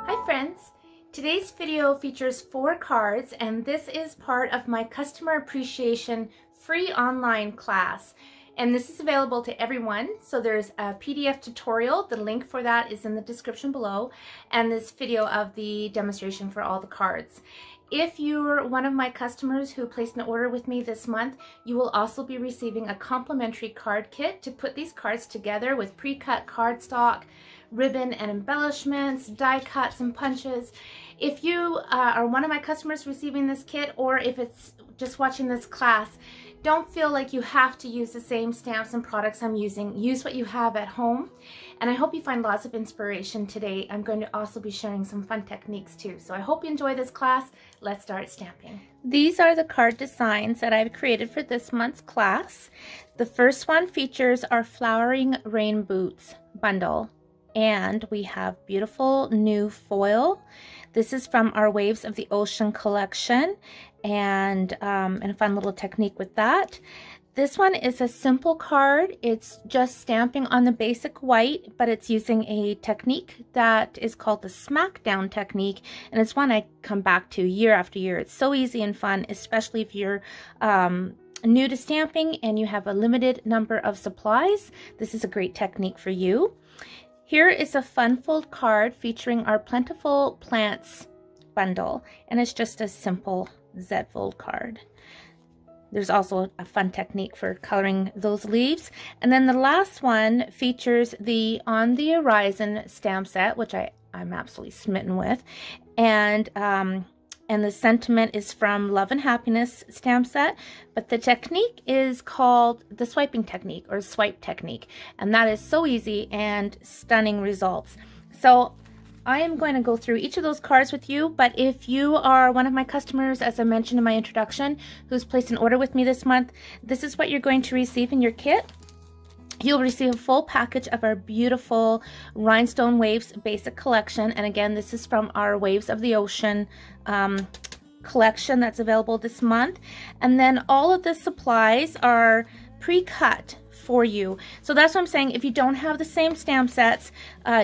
Hi friends! Today's video features 4 cards, and this is part of my customer appreciation free online class. And this is available to everyone. So there's a PDF tutorial. The link for that is in the description below, and this video of the demonstration for all the cards. If you're one of my customers who placed an order with me this month, you will also be receiving a complimentary card kit to put these cards together with pre-cut cardstock, ribbon and embellishments, die cuts and punches. If you are one of my customers receiving this kit, or if it's just watching this class, don't feel like you have to use the same stamps and products I'm using. Use what you have at home, and I hope you find lots of inspiration today. I'm going to also be sharing some fun techniques too. So I hope you enjoy this class. Let's start stamping. These are the card designs that I've created for this month's class. The first one features our Flowering Rain Boots bundle, and we have beautiful new foil. This is from our Waves of the Ocean collection, and a fun little technique with that. This one is a simple card. It's just stamping on the basic white, but it's using a technique that is called the smackdown technique, and it's one I come back to year after year. It's so easy and fun, especially if you're new to stamping and you have a limited number of supplies. This is a great technique for you. Here is a fun fold card featuring our Plentiful Plants bundle, and it's just a simple Z fold card. There's also a fun technique for coloring those leaves. And then the last one features the On the Horizon stamp set, which I'm absolutely smitten with. And the sentiment is from Love and Happiness stamp set, but the technique is called the swiping technique or swipe technique, and that is so easy and stunning results. So I am going to go through each of those cards with you, but if you are one of my customers, as I mentioned in my introduction, who's placed an order with me this month, this is what you're going to receive in your kit. You'll receive a full package of our beautiful Rhinestone Waves basic collection. And again, this is from our Waves of the Ocean collection that's available this month. And then all of the supplies are pre-cut for you. So that's what I'm saying. If you don't have the same stamp sets,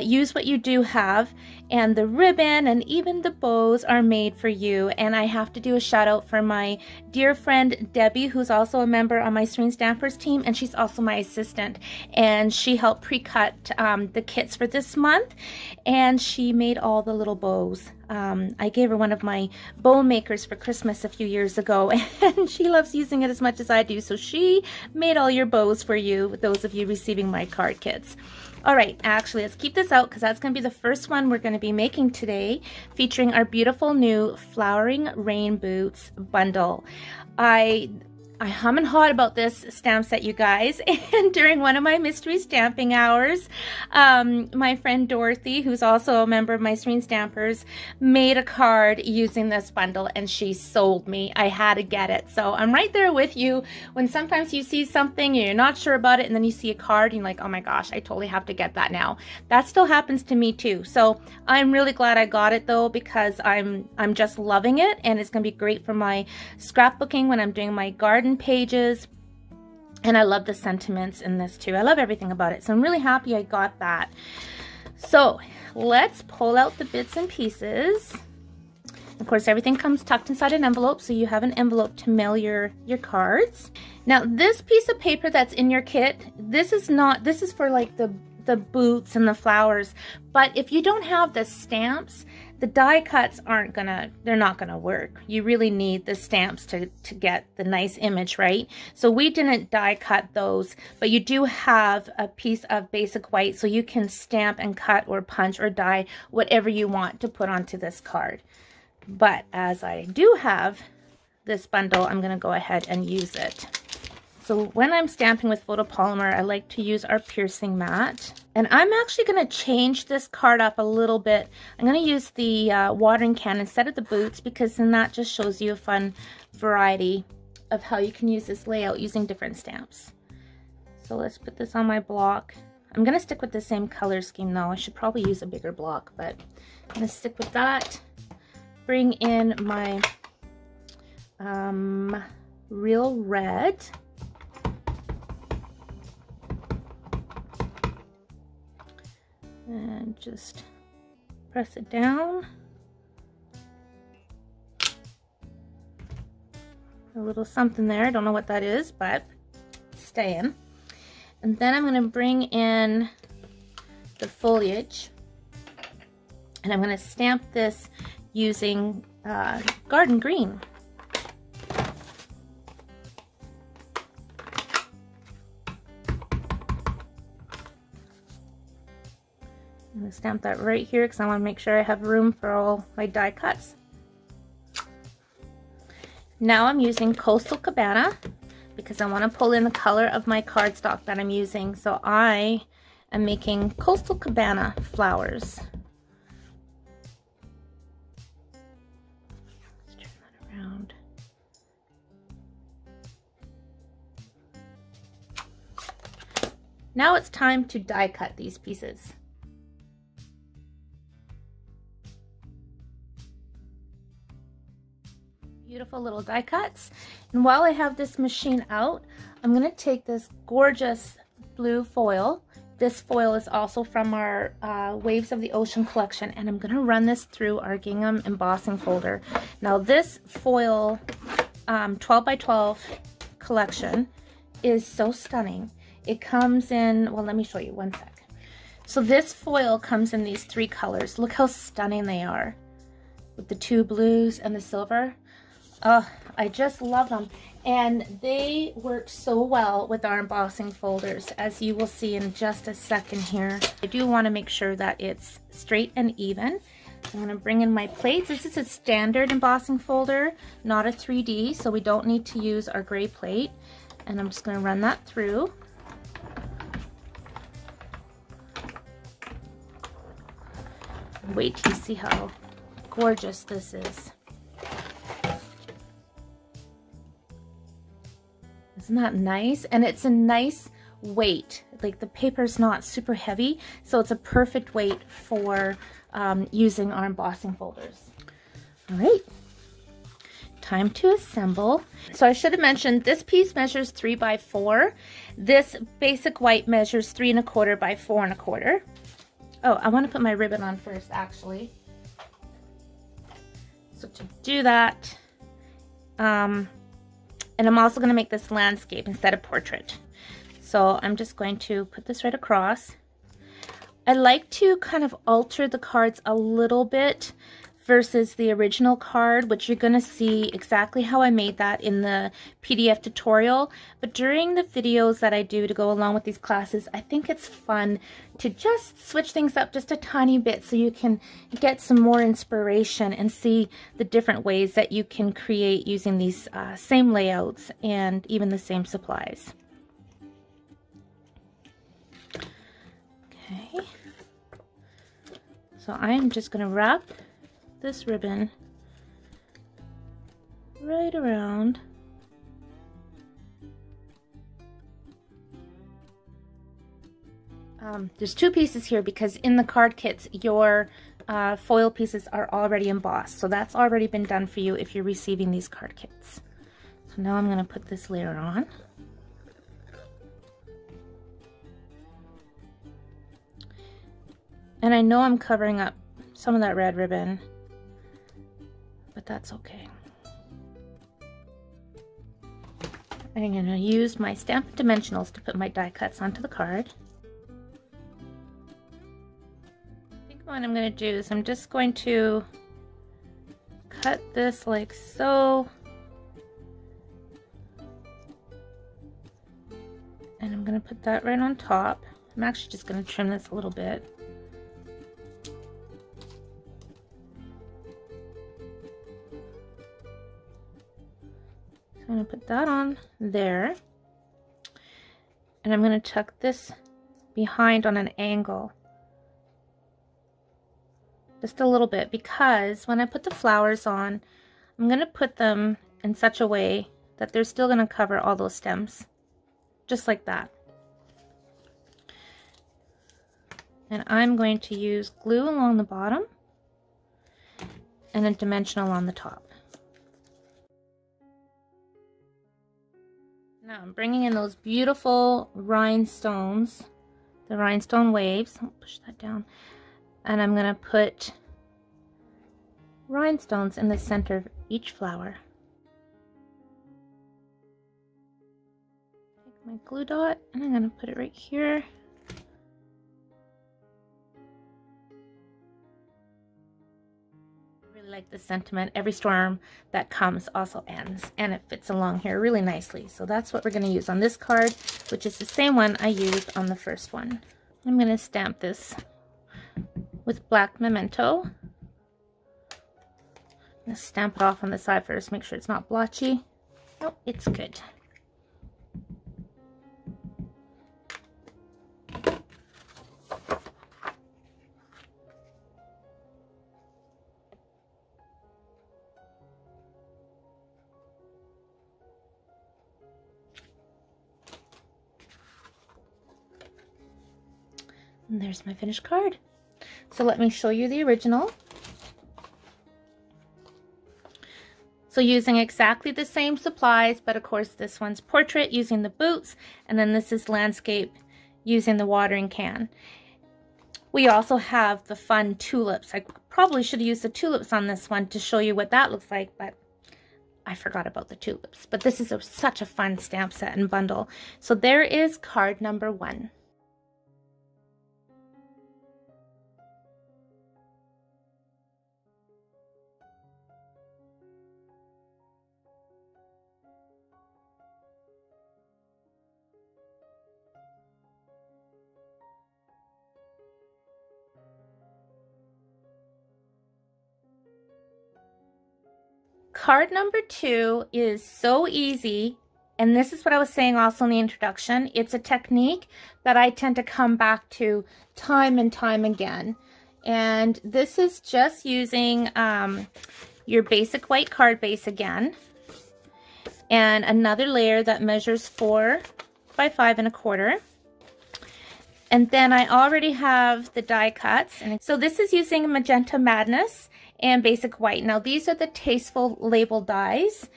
use what you do have, and the ribbon and even the bows are made for you. And I have to do a shout out for my dear friend Debbie, who's also a member on my Serene Stampers team, and she's also my assistant, and she helped pre-cut the kits for this month, and she made all the little bows. I gave her one of my bow makers for Christmas a few years ago, and she loves using it as much as I do, so she made all your bows for you, those of you receiving my card kits. All right, actually, let's keep this out because that's going to be the first one we're going to be making today, featuring our beautiful new Flowering Rain Boots bundle. I hum and hawed about this stamp set, you guys, and during one of my mystery stamping hours, my friend Dorothy, who's also a member of my Serene Stampers, made a card using this bundle, and she sold me. I had to get it. So I'm right there with you when sometimes you see something and you're not sure about it, and then you see a card and you're like, oh my gosh, I totally have to get that now. That still happens to me too. So I'm really glad I got it though, because I'm just loving it, and it's gonna be great for my scrapbooking when I'm doing my garden pages. And I love the sentiments in this too. I love everything about it, so I'm really happy I got that. So let's pull out the bits and pieces. Of course, everything comes tucked inside an envelope, so you have an envelope to mail your cards. Now this piece of paper that's in your kit, this is for like the boots and the flowers, but if you don't have the stamps, the die cuts they're not gonna work. You really need the stamps to get the nice image, right? So we didn't die cut those, but you do have a piece of basic white, so you can stamp and cut or punch or die whatever you want to put onto this card. But as I do have this bundle, I'm gonna go ahead and use it. So when I'm stamping with photopolymer, I like to use our piercing mat. And I'm actually going to change this card up a little bit. I'm going to use the watering can instead of the boots, because then that just shows you a fun variety of how you can use this layout using different stamps. So let's put this on my block. I'm going to stick with the same color scheme though. I should probably use a bigger block, but I'm going to stick with that. Bring in my Real Red. And just press it down. A little something there, I don't know what that is, but it's staying. And then I'm going to bring in the foliage, and I'm going to stamp this using garden green. I'm going to stamp that right here because I want to make sure I have room for all my die cuts. Now I'm using Coastal Cabana because I want to pull in the color of my cardstock that I'm using. So I am making Coastal Cabana flowers. Let's turn that around. Now it's time to die cut these pieces. Beautiful little die cuts. And while I have this machine out, I'm going to take this gorgeous blue foil. This foil is also from our Waves of the Ocean collection, and I'm going to run this through our gingham embossing folder. Now this foil 12 by 12 collection is so stunning. It comes in, well, let me show you one sec. So this foil comes in these 3 colors. Look how stunning they are with the 2 blues and the silver. Oh, I just love them, and they work so well with our embossing folders, as you will see in just a second here. I do want to make sure that it's straight and even. I'm going to bring in my plates. This is a standard embossing folder, not a 3D, so we don't need to use our gray plate. And I'm just going to run that through. Wait till you see how gorgeous this is. Isn't that nice? And it's a nice weight. Like the paper's not super heavy, so it's a perfect weight for using our embossing folders. All right, time to assemble. So I should have mentioned this piece measures 3 by 4. This basic white measures 3 1/4 by 4 1/4. Oh, I want to put my ribbon on first, actually. So to do that, and I'm also going to make this landscape instead of portrait. So I'm just going to put this right across. I like to kind of alter the cards a little bit versus the original card, which you're going to see exactly how I made that in the PDF tutorial. But during the videos that I do to go along with these classes, I think it's fun to just switch things up just a tiny bit so you can get some more inspiration and see the different ways that you can create using these same layouts and even the same supplies. Okay, so I'm just going to wrap this ribbon right around. There's 2 pieces here because in the card kits your foil pieces are already embossed, so that's already been done for you if you're receiving these card kits. So now I'm going to put this layer on. And I know I'm covering up some of that red ribbon, but that's okay. I'm going to use my Stampin' Dimensionals to put my die cuts onto the card. I think what I'm going to do is I'm just going to cut this like so. And I'm going to put that right on top. I'm actually just going to trim this a little bit. I'm going to put that on there, and I'm going to tuck this behind on an angle just a little bit, because when I put the flowers on, I'm going to put them in such a way that they're still going to cover all those stems, just like that. And I'm going to use glue along the bottom and a dimensional on the top. Now I'm bringing in those beautiful rhinestones, the rhinestone waves. I'll push that down. And I'm gonna put rhinestones in the center of each flower. Take my glue dot and I'm gonna put it right here. I really like the sentiment. Every storm that comes also ends, and it fits along here really nicely. So that's what we're gonna use on this card, which is the same one I used on the first one. I'm gonna stamp this with black memento. I'm gonna stamp it off on the side first, make sure it's not blotchy. Oh, it's good. And there's my finished card. So let me show you the original. So using exactly the same supplies, but of course this one's portrait using the boots, and then this is landscape using the watering can. We also have the fun tulips. I probably should have used the tulips on this one to show you what that looks like, but I forgot about the tulips. But this is such a fun stamp set and bundle. So there is card number 1. Card number 2 is so easy, and this is what I was saying also in the introduction. It's a technique that I tend to come back to time and time again. And this is just using your basic white card base again, and another layer that measures 4 by 5 1/4. And then I already have the die cuts. And so this is using Magenta Madness and Basic White. Now these are the Tasteful label dies,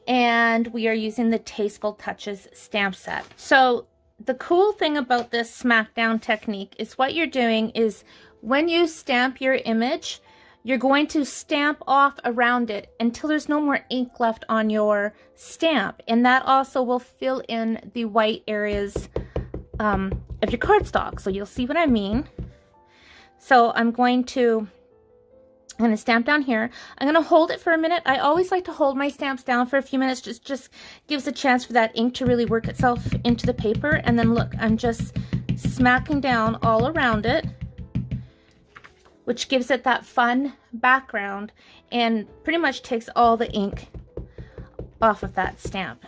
and we are using the Tasteful Touches stamp set. So the cool thing about this smackdown technique is what you're doing is when you stamp your image, you're going to stamp off around it until there's no more ink left on your stamp. And that also will fill in the white areas of your cardstock. So you'll see what I mean. So I'm going to stamp down here. I'm going to hold it for a minute. I always like to hold my stamps down for a few minutes. Just gives a chance for that ink to really work itself into the paper. And then look, I'm just smacking down all around it, which gives it that fun background and pretty much takes all the ink off of that stamp.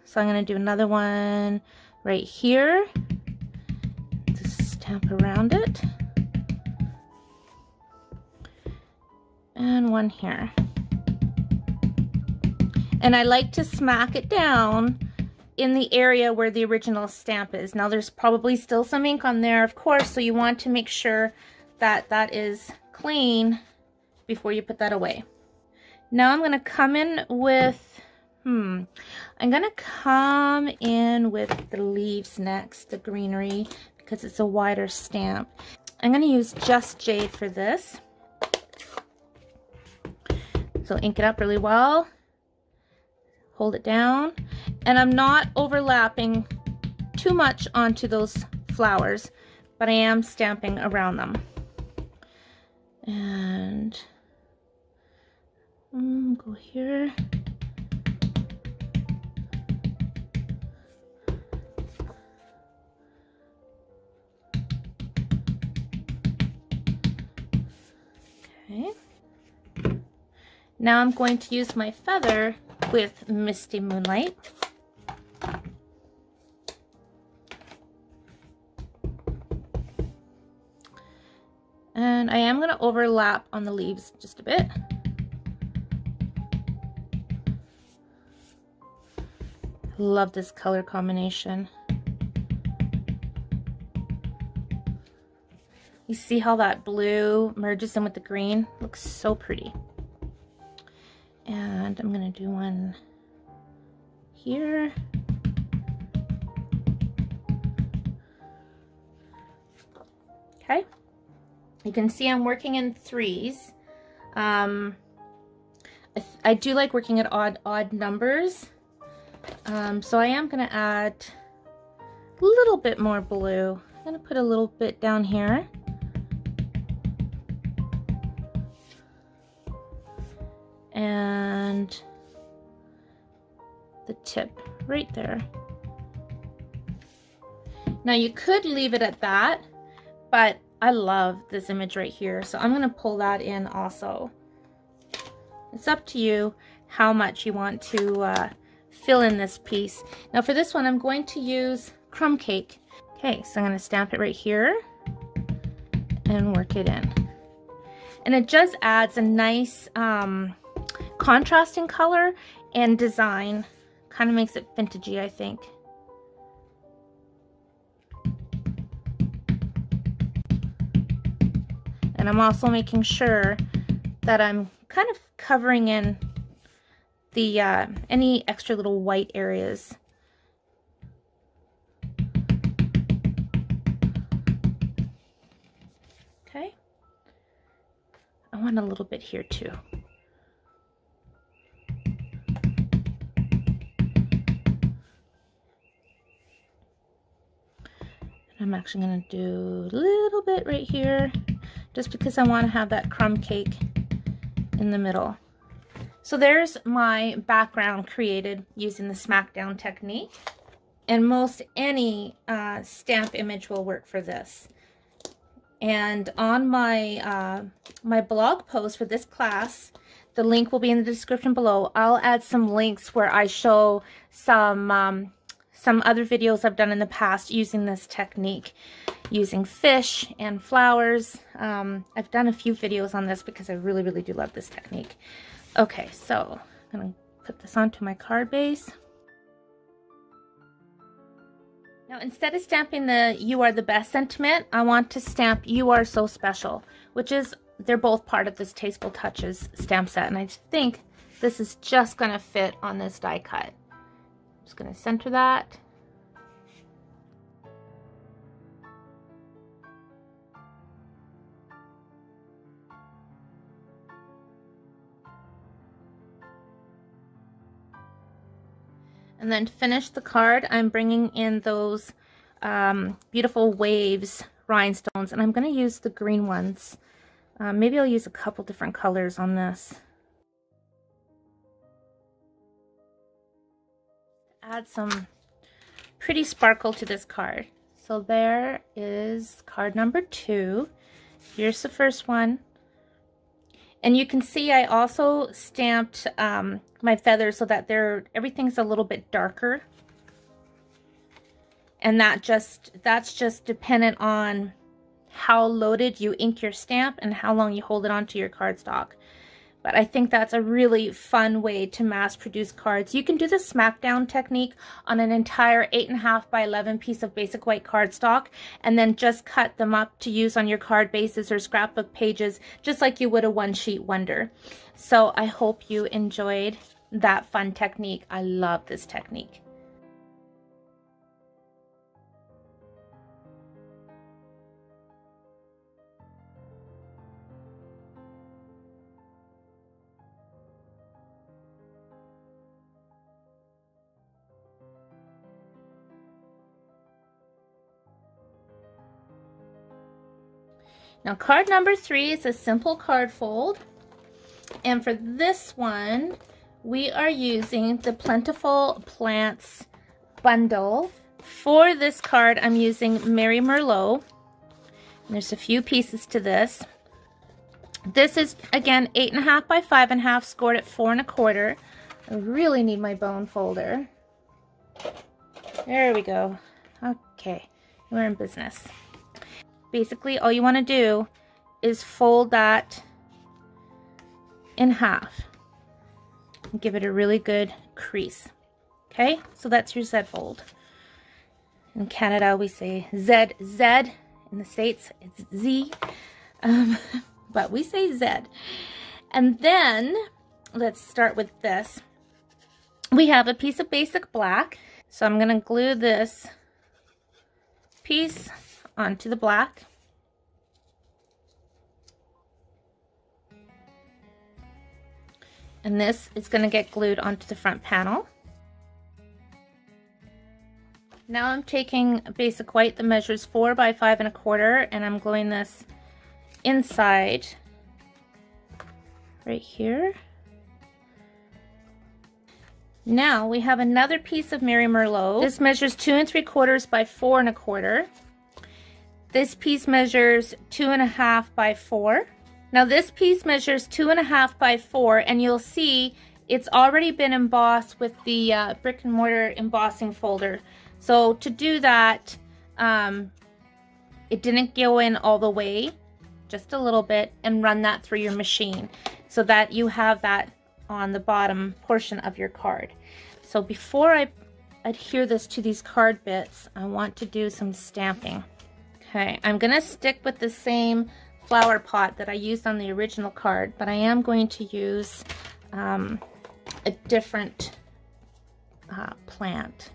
So I'm going to do another one right here. Just stamp around it. And one here. And I like to smack it down in the area where the original stamp is. Now there's probably still some ink on there, of course, so you want to make sure that that is clean before you put that away. Now I'm going to come in with, I'm going to come in with the leaves next, the greenery, because it's a wider stamp. I'm going to use Just Jade for this. So ink it up really well, hold it down, and I'm not overlapping too much onto those flowers, but I am stamping around them. And go here. Okay. Now I'm going to use my feather with Misty Moonlight. And I am going to overlap on the leaves just a bit. Love this color combination. You see how that blue merges in with the green? Looks so pretty. And I'm going to do one here. Okay. You can see I'm working in 3s. I do like working at odd numbers. So I am going to add a little bit more blue. I'm going to put a little bit down here. And the tip right there. Now you could leave it at that, but I love this image right here, so I'm going to pull that in also. It's up to you how much you want to fill in this piece. Now for this one, I'm going to use crumb cake. Okay, so I'm going to stamp it right here and work it in. And it just adds a nice contrasting color and design. Kind of makes it vintagey, I think. And I'm also making sure that I'm kind of covering in the any extra little white areas. Okay. I want a little bit here too. I'm actually going to do a little bit right here, just because I want to have that crumb cake in the middle. So there's my background created using the smackdown technique. And most any stamp image will work for this. And on my my blog post for this class, the link will be in the description below. I'll add some links where I show some other videos I've done in the past using this technique, using fish and flowers. I've done a few videos on this because I really, really do love this technique. Okay, so I'm going to put this onto my card base. Now, instead of stamping the "You Are the Best" sentiment, I want to stamp "You Are So Special," which is, they're both part of this Tasteful Touches stamp set, and I think this is just going to fit on this die cut. I'm just going to center that. And then to finish the card, I'm bringing in those beautiful waves rhinestones, and I'm going to use the green ones. Maybe I'll use a couple different colors on this. Add some pretty sparkle to this card. So there is card number 2. Here's the first one. And you can see I also stamped my feathers so that everything's a little bit darker. And that's just dependent on how loaded you ink your stamp and how long you hold it onto your cardstock. But I think that's a really fun way to mass produce cards. You can do the smackdown technique on an entire 8.5 by 11 piece of basic white cardstock and then just cut them up to use on your card bases or scrapbook pages, just like you would a one-sheet wonder. So I hope you enjoyed that fun technique. I love this technique. Now card number 3 is a simple card fold, and for this one we are using the Plentiful Plants bundle. For this card I'm using Mary Merlot. There's a few pieces to this. This is again 8.5 by 5.5, scored at 4 1/4. I really need my bone folder. There we go. Okay, we're in business. Basically, all you want to do is fold that in half and give it a really good crease. Okay, so that's your Z fold. In Canada, we say Z. In the States, it's Z, but we say Z. And then, let's start with this. We have a piece of basic black, so I'm going to glue this piece onto the black. And this is going to get glued onto the front panel. Now I'm taking a basic white that measures 4 by 5 1/4, and I'm gluing this inside right here. Now we have another piece of Mary Merlot. This measures 2 3/4 by 4 1/4. This piece measures 2 1/2 by 4. Now this piece measures 2 1/2 by 4, and you'll see it's already been embossed with the brick and mortar embossing folder. So to do that, it didn't go in all the way, just a little bit, and run that through your machine so that you have that on the bottom portion of your card. So before I adhere this to these card bits, I want to do some stamping. Okay, I'm gonna stick with the same flower pot that I used on the original card, but I am going to use a different plant.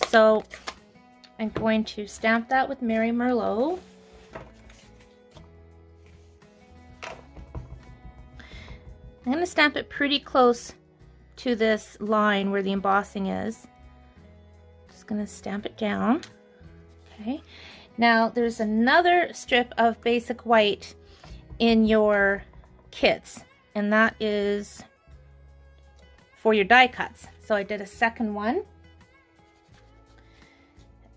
So I'm going to stamp that with Mary Merlot. I'm going to stamp it pretty close to this line where the embossing is. Just going to stamp it down. Okay. Now there's another strip of basic white in your kits, and that is for your die cuts. So I did a second one.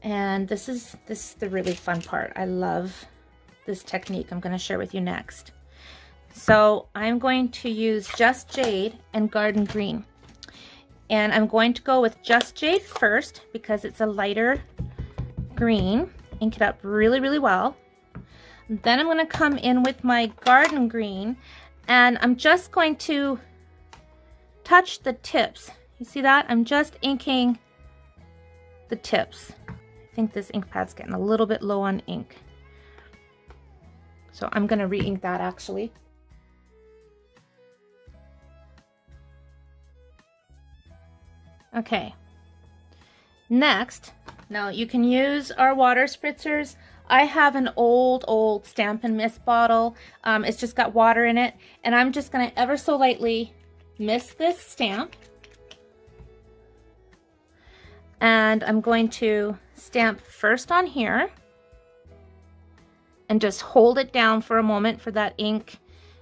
And this is the really fun part. I love this technique I'm going to share with you next. So I'm going to use Just Jade and Garden Green. And I'm going to go with Just Jade first because it's a lighter green. Ink it up really, really well. Then I'm going to come in with my Garden Green, and I'm just going to touch the tips. You see that? I'm just inking the tips. I think this ink pad's getting a little bit low on ink. So I'm going to re-ink that actually. Okay. Next, now you can use our water spritzers. I have an old Stampin' Mist bottle. It's just got water in it, and I'm just going to ever so lightly mist this stamp. And I'm going to stamp first on here and just hold it down for a moment for that ink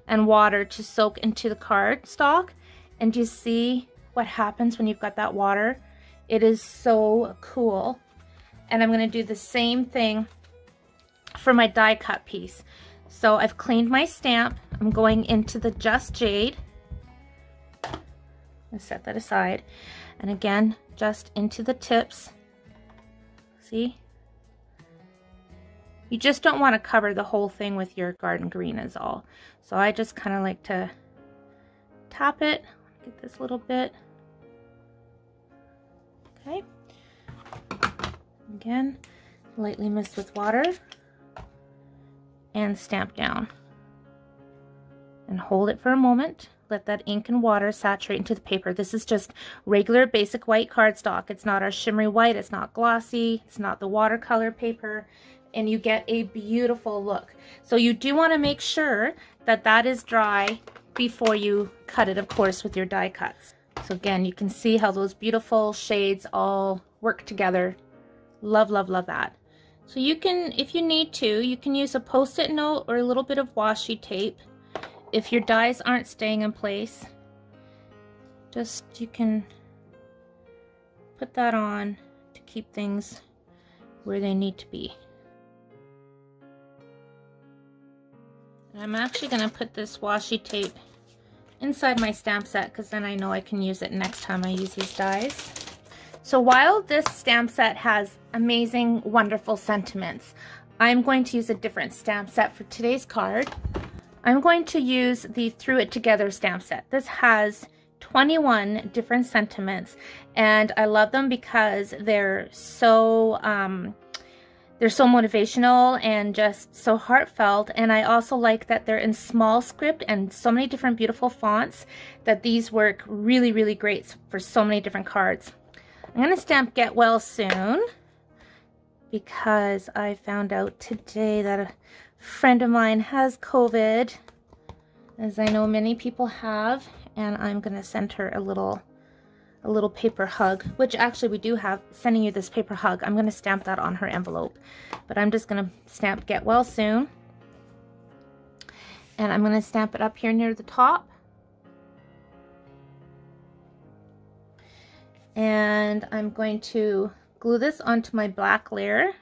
and water to soak into the card stock. And you see what happens when you've got that water? It is so cool. And I'm going to do the same thing for my die cut piece. So I've cleaned my stamp. I'm going into the Just Jade and set that aside. And again, just into the tips. See? You just don't want to cover the whole thing with your Garden Green is all. So I just kind of like to tap it, get this little bit. Okay. Again, lightly mist with water and stamp down. And hold it for a moment. Let that ink and water saturate into the paper. This is just regular basic white cardstock. It's not our shimmery white. It's not glossy. It's not the watercolor paper. And you get a beautiful look. So you do want to make sure that that is dry before you cut it, of course, with your die cuts. So again, you can see how those beautiful shades all work together. Love, love, love that. So you can, if you need to, you can use a Post-it note or a little bit of washi tape. If your dies aren't staying in place, just you can put that on to keep things where they need to be. And I'm actually going to put this washi tape inside my stamp set because then I know I can use it next time I use these dies. So while this stamp set has amazing, wonderful sentiments, I'm going to use a different stamp set for today's card. I'm going to use the Threw It Together stamp set. This has 21 different sentiments, and I love them because they're so motivational and just so heartfelt. And I also like that they're in small script and so many different beautiful fonts that these work really, really great for so many different cards. I'm going to stamp Get Well Soon because I found out today that a friend of mine has COVID, as I know many people have, and I'm gonna send her a little paper hug, which actually we do have, sending you this paper hug. I'm gonna stamp that on her envelope, but I'm just gonna stamp get well soon, and I'm gonna stamp it up here near the top. And I'm going to glue this onto my black layer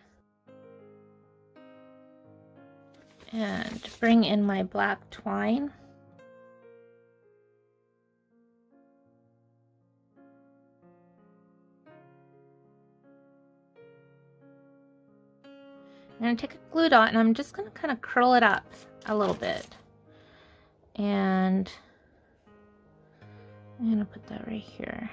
and bring in my black twine. I'm going to take a glue dot and I'm just going to kind of curl it up a little bit. And I'm going to put that right here.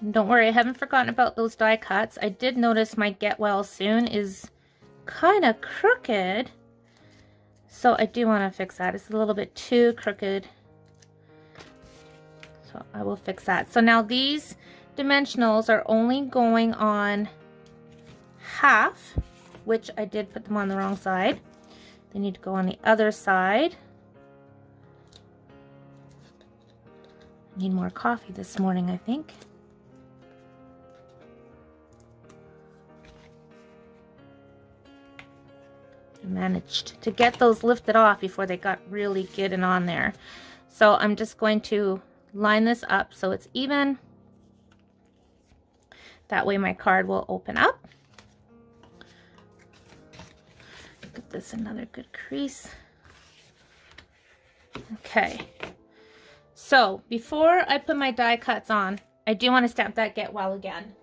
And don't worry, I haven't forgotten about those die cuts. I did notice my get well soon is kind of crooked. So I do want to fix that. It's a little bit too crooked. So I will fix that. So now these dimensionals are only going on half, which I did put them on the wrong side. They need to go on the other side. I need more coffee this morning, I think. I managed to get those lifted off before they got really good and on there. So I'm just going to line this up so it's even. That way my card will open up. Give this another good crease. Okay. So before I put my die cuts on, I do want to stamp that get well again.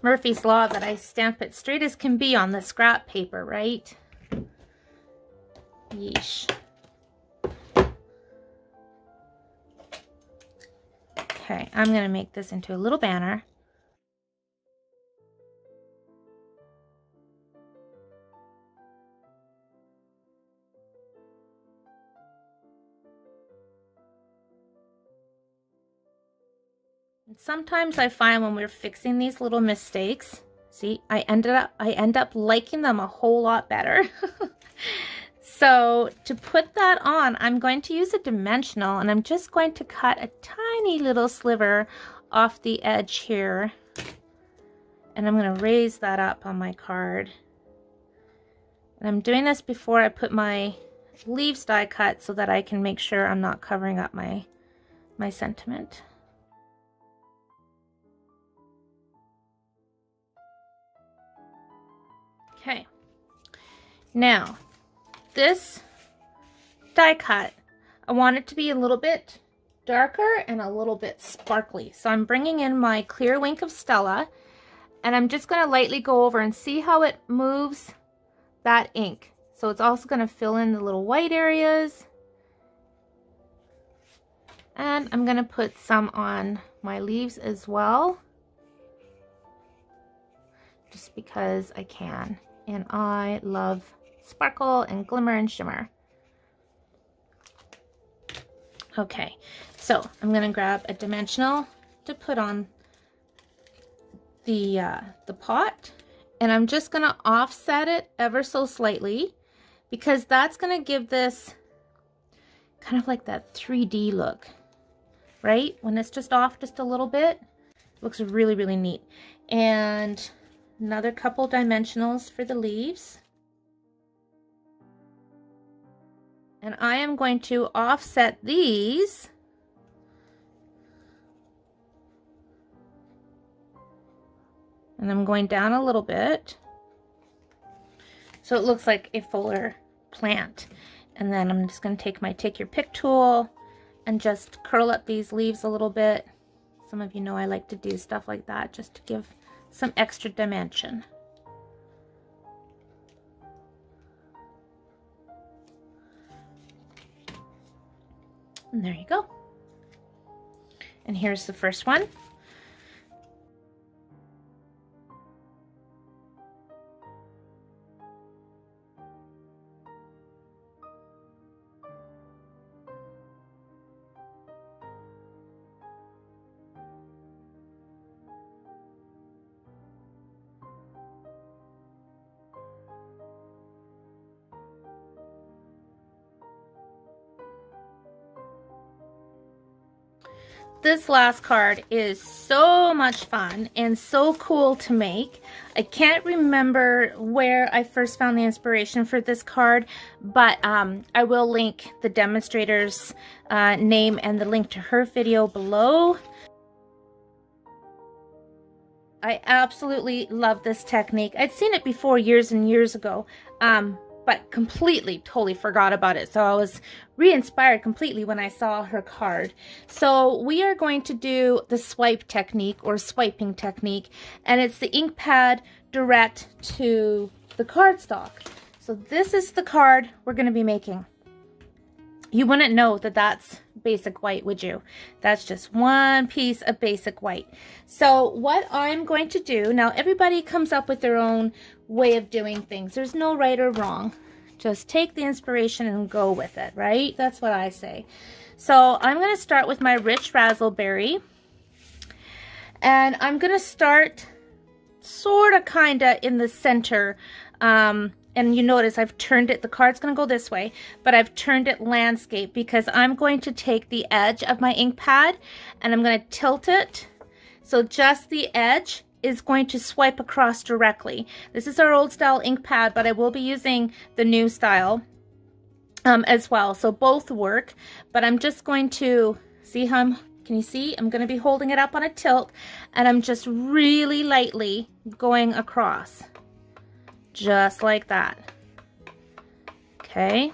Murphy's Law that I stamp it straight as can be on the scrap paper, right? Yeesh. Okay, I'm going to make this into a little banner. And sometimes I find when we're fixing these little mistakes, see, I end up liking them a whole lot better. So to put that on, I'm going to use a dimensional and I'm just going to cut a tiny little sliver off the edge here. And I'm going to raise that up on my card. And I'm doing this before I put my leaves die cut so that I can make sure I'm not covering up my sentiment. Okay. Now, this die cut, I want it to be a little bit darker and a little bit sparkly. So I'm bringing in my clear Wink of Stella and I'm just going to lightly go over and see how it moves that ink. So it's also going to fill in the little white areas. And I'm going to put some on my leaves as well, just because I can. And I love sparkle and glimmer and shimmer. Okay, so I'm going to grab a dimensional to put on the pot, and I'm just going to offset it ever so slightly because that's going to give this kind of like that 3D look, right? When it's just off just a little bit, it looks really, really neat. And another couple dimensionals for the leaves. And I am going to offset these and I'm going down a little bit so it looks like a fuller plant. And then I'm just going to take my Take Your Pick tool and just curl up these leaves a little bit. Some of you know I like to do stuff like that just to give some extra dimension. And there you go. And here's the first one. This last card is so much fun and so cool to make. I can't remember where I first found the inspiration for this card, but I will link the demonstrator's name and the link to her video below. I absolutely love this technique. I'd seen it before years and years ago, but totally forgot about it. So I was re-inspired completely when I saw her card. So we are going to do the swipe technique or swiping technique, and it's the ink pad direct to the cardstock. So this is the card we're going to be making. You wouldn't know that that's basic white, would you? That's just one piece of basic white. So what I'm going to do, now everybody comes up with their own way of doing things. There's no right or wrong. Just take the inspiration and go with it, right? That's what I say. So I'm going to start with my rich raspberry. And I'm going to start sort of kind of in the center. And you notice I've turned it, the card's going to go this way, but I've turned it landscape because I'm going to take the edge of my ink pad and I'm going to tilt it. So just the edge is going to swipe across directly. This is our old style ink pad, but I will be using the new style as well. So both work, but I'm just going to, see how can you see? I'm going to be holding it up on a tilt and I'm just really lightly going across. Just like that. Okay.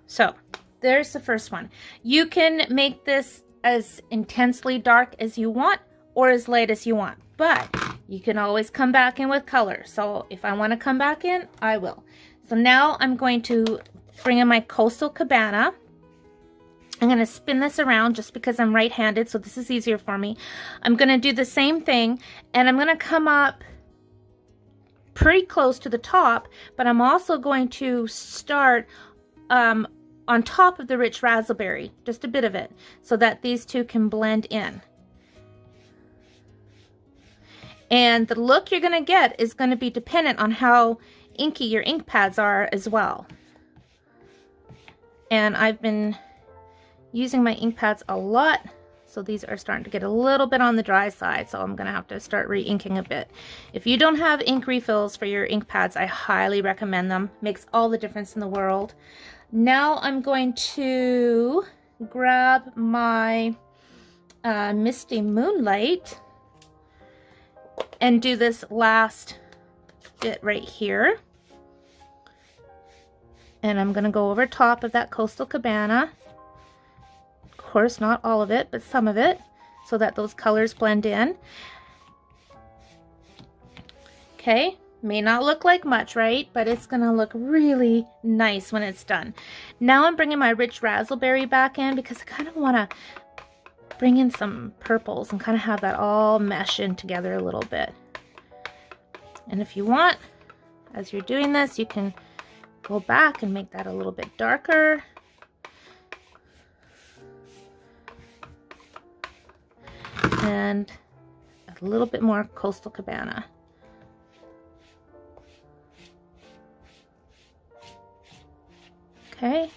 So there's the first one. You can make this as intensely dark as you want or as light as you want, but you can always come back in with color. So if I want to come back in, I will. So now I'm going to bring in my Coastal Cabana. I'm going to spin this around just because I'm right-handed, so this is easier for me. I'm going to do the same thing, and I'm going to come up pretty close to the top, but I'm also going to start on top of the rich raspberry, just a bit of it, so that these two can blend in. And the look you're going to get is going to be dependent on how inky your ink pads are as well. And I've been using my ink pads a lot, so these are starting to get a little bit on the dry side, so I'm gonna have to start re-inking a bit. If you don't have ink refills for your ink pads, I highly recommend them. Makes all the difference in the world. Now I'm going to grab my Misty Moonlight and do this last bit right here. And I'm gonna go over top of that Coastal Cabana. Of course, not all of it, but some of it, so that those colors blend in. Okay, may not look like much, right? But it's gonna look really nice when it's done. Now I'm bringing my rich raspberry back in because I kind of want to bring in some purples and kind of have that all mesh in together a little bit. And if you want, as you're doing this, you can go back and make that a little bit darker. And a little bit more Coastal Cabana. Okay.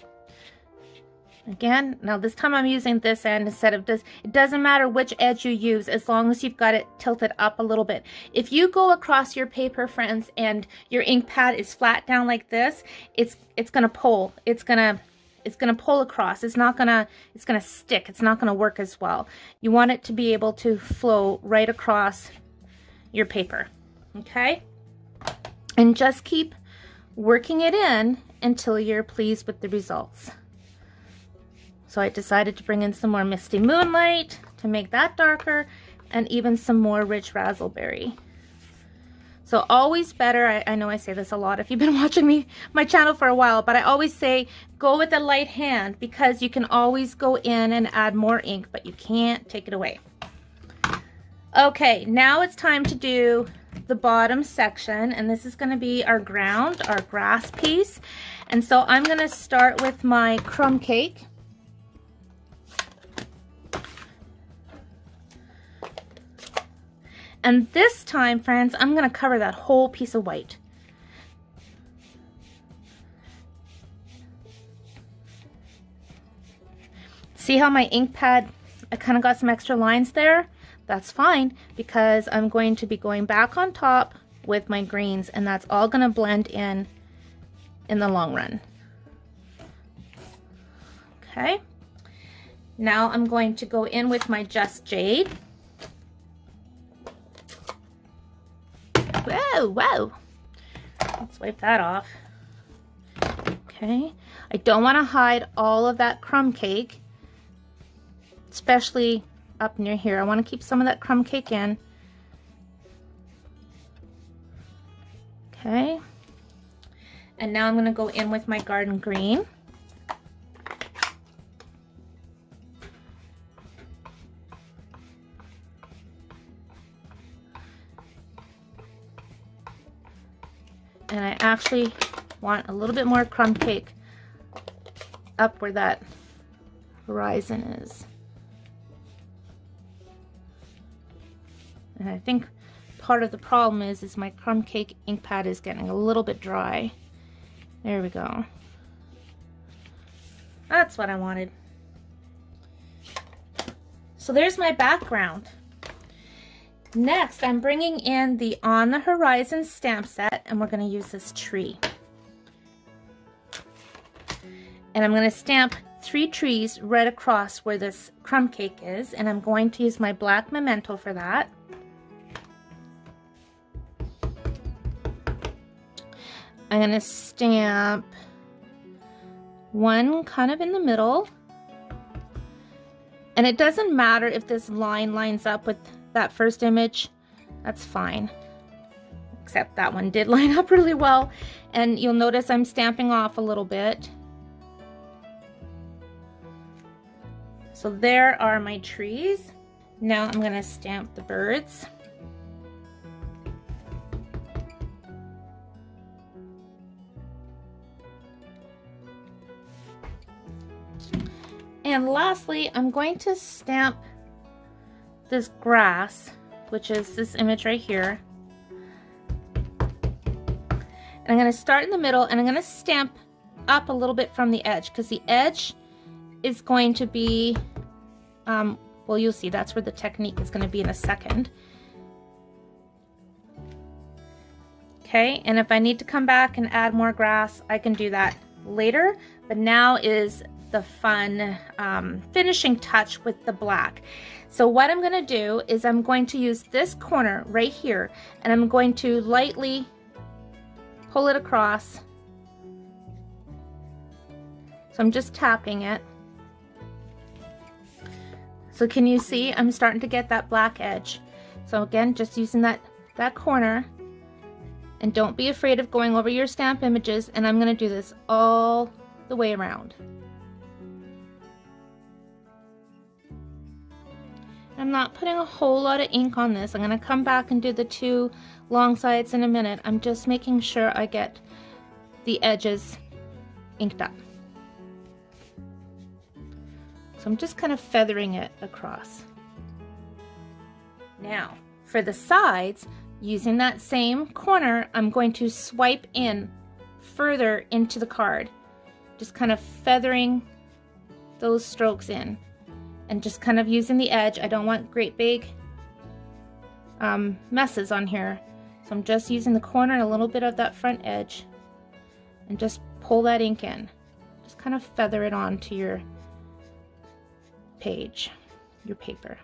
Again, now this time I'm using this end instead of this. It doesn't matter which edge you use as long as you've got it tilted up a little bit. If you go across your paper, friends, and your ink pad is flat down like this, it's gonna pull. It's gonna pull across. It's gonna stick. It's not gonna work as well. You want it to be able to flow right across your paper. Okay? And just keep working it in until you're pleased with the results. So I decided to bring in some more Misty Moonlight to make that darker, and even some more rich raspberry. So always better, I know I say this a lot if you've been watching my channel for a while, but I always say go with a light hand because you can always go in and add more ink, but you can't take it away. Okay, now it's time to do the bottom section, and this is going to be our ground, our grass piece. And so I'm going to start with my crumb cake. And this time, friends, I'm going to cover that whole piece of white. See how my ink pad, I kind of got some extra lines there? That's fine, because I'm going to be going back on top with my greens, and that's all going to blend in the long run. Okay, now I'm going to go in with my Just Jade. Whoa, whoa. Let's wipe that off. Okay, I don't want to hide all of that crumb cake, especially up near here. I want to keep some of that crumb cake in. Okay, and now I'm going to go in with my garden green. And I actually want a little bit more crumb cake up where that horizon is. And I think part of the problem is my crumb cake ink pad is getting a little bit dry. There we go. That's what I wanted. So there's my background. Next, I'm bringing in the On the Horizon stamp set, and we're going to use this tree. And I'm going to stamp 3 trees right across where this crumb cake is, and I'm going to use my black memento for that. I'm going to stamp one kind of in the middle, and it doesn't matter if this line lines up with that first image, that's fine, except that one did line up really well, and you'll notice I'm stamping off a little bit. So there are my trees. Now I'm going to stamp the birds. And lastly, I'm going to stamp this grass, which is this image right here. And I'm going to start in the middle, and I'm going to stamp up a little bit from the edge, because the edge is going to be, well, you'll see that's where the technique is going to be in a second. Okay, and if I need to come back and add more grass, I can do that later, but now is the fun finishing touch with the black. So what I'm going to do is I'm going to use this corner right here, and I'm going to lightly pull it across. So I'm just tapping it. So can you see I'm starting to get that black edge? So again, just using that corner, and don't be afraid of going over your stamp images, and I'm going to do this all the way around. I'm not putting a whole lot of ink on this. I'm going to come back and do the 2 long sides in a minute. I'm just making sure I get the edges inked up. So I'm just kind of feathering it across. Now, for the sides, using that same corner, I'm going to swipe in further into the card. Just kind of feathering those strokes in. And just kind of using the edge. I don't want great big messes on here. So I'm just using the corner and a little bit of that front edge. And just pull that ink in. Just kind of feather it onto your page, your paper.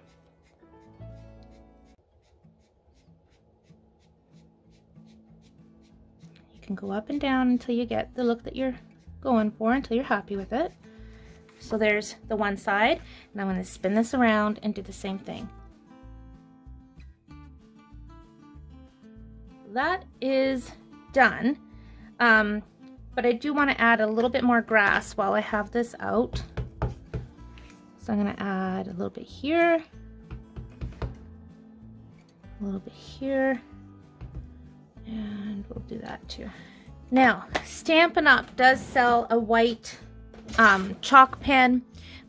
You can go up and down until you get the look that you're going for, until you're happy with it. So there's the one side, and I'm going to spin this around and do the same thing. That is done, but I do want to add a little bit more grass while I have this out. So I'm going to add a little bit here, a little bit here, and we'll do that too. Now, Stampin' Up! Does sell a white chalk pen.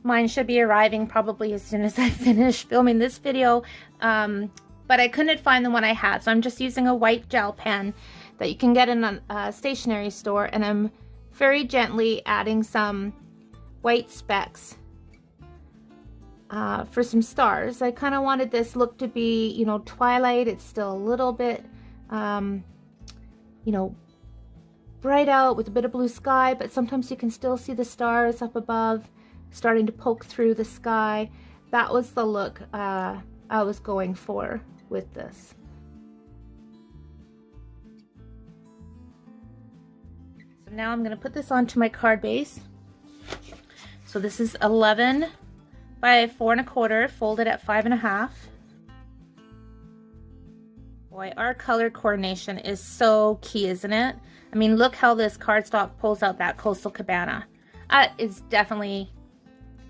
Mine should be arriving probably as soon as I finish filming this video, but I couldn't find the one I had, so I'm just using a white gel pen that you can get in a stationery store, and I'm very gently adding some white specks for some stars. I kind of wanted this look to be, you know, twilight. It's still a little bit, you know, bright out with a bit of blue sky, but sometimes you can still see the stars up above starting to poke through the sky. That was the look I was going for with this. So now I'm going to put this onto my card base. So this is 11 by 4 1/4, folded at 5 1/2. Boy, our color coordination is so key, isn't it? I mean, look how this cardstock pulls out that Coastal Cabana. Is definitely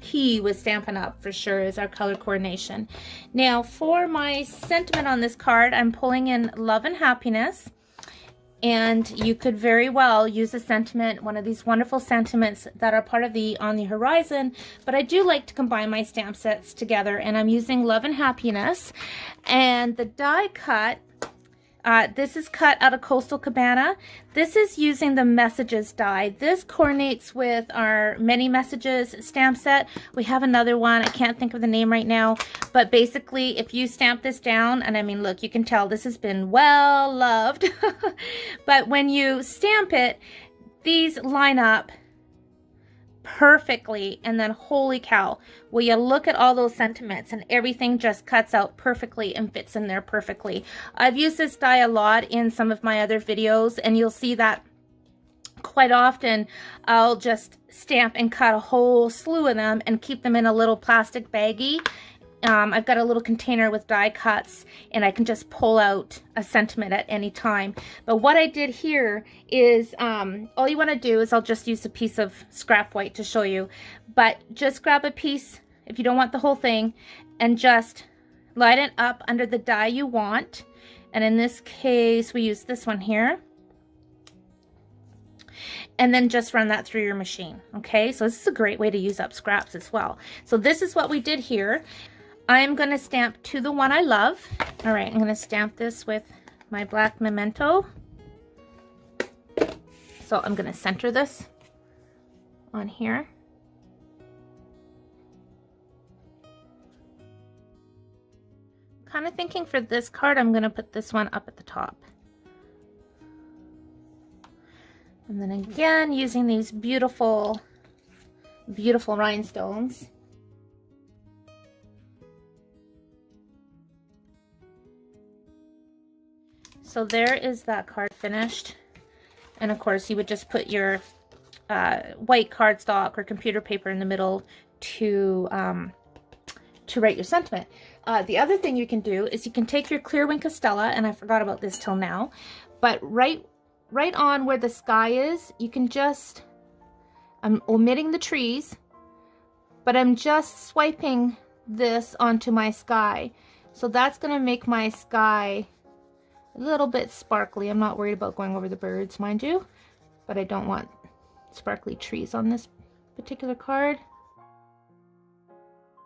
key with Stampin' Up! For sure, is our color coordination. Now, for my sentiment on this card, I'm pulling in love and happiness. And you could very well use a sentiment, one of these wonderful sentiments that are part of the On the Horizon, but I do like to combine my stamp sets together, and I'm using love and happiness. And the die cut, this is cut out of Coastal Cabana. This is using the messages die. This coordinates with our many messages stamp set. We have another one, I can't think of the name right now, but basically if you stamp this down, and I mean, look, you can tell this has been well loved, but when you stamp it, these line up perfectly, and then holy cow, will you look at all those sentiments and everything just cuts out perfectly and fits in there perfectly. I've used this die a lot in some of my other videos, and you'll see that quite often I'll just stamp and cut a whole slew of them and keep them in a little plastic baggie. I've got a little container with die cuts, and I can just pull out a sentiment at any time. But what I did here is, all you want to do is, I'll just use a piece of scrap white to show you, but just grab a piece, if you don't want the whole thing, and just line it up under the die you want. And in this case, we use this one here. And then just run that through your machine, okay? So this is a great way to use up scraps as well. So this is what we did here. I'm going to stamp to the one I love. All right, I'm going to stamp this with my black memento. So I'm going to center this on here. Kind of thinking for this card, I'm going to put this one up at the top. And then again, using these beautiful, beautiful rhinestones. So there is that card finished. And of course, you would just put your white cardstock or computer paper in the middle to write your sentiment. The other thing you can do is you can take your clear Wink of Stella, and I forgot about this till now, but right on where the sky is, you can just, I'm omitting the trees, but I'm just swiping this onto my sky. So that's going to make my sky a little bit sparkly. I'm not worried about going over the birds, mind you, but I don't want sparkly trees on this particular card.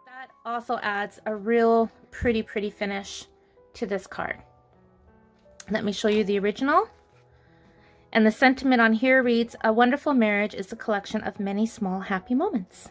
That also adds a real pretty finish to this card. Let me show you the original. And the sentiment on here reads, "A wonderful marriage is a collection of many small happy moments."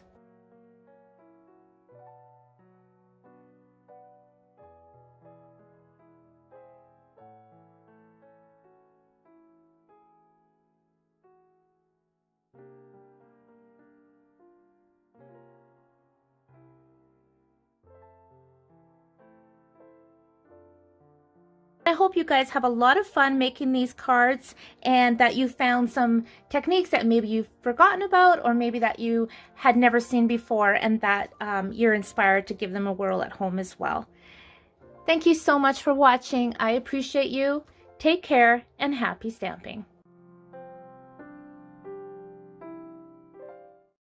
I hope you guys have a lot of fun making these cards, and that you found some techniques that maybe you've forgotten about, or maybe that you had never seen before, and that you're inspired to give them a whirl at home as well. Thank you so much for watching. I appreciate you. Take care and happy stamping.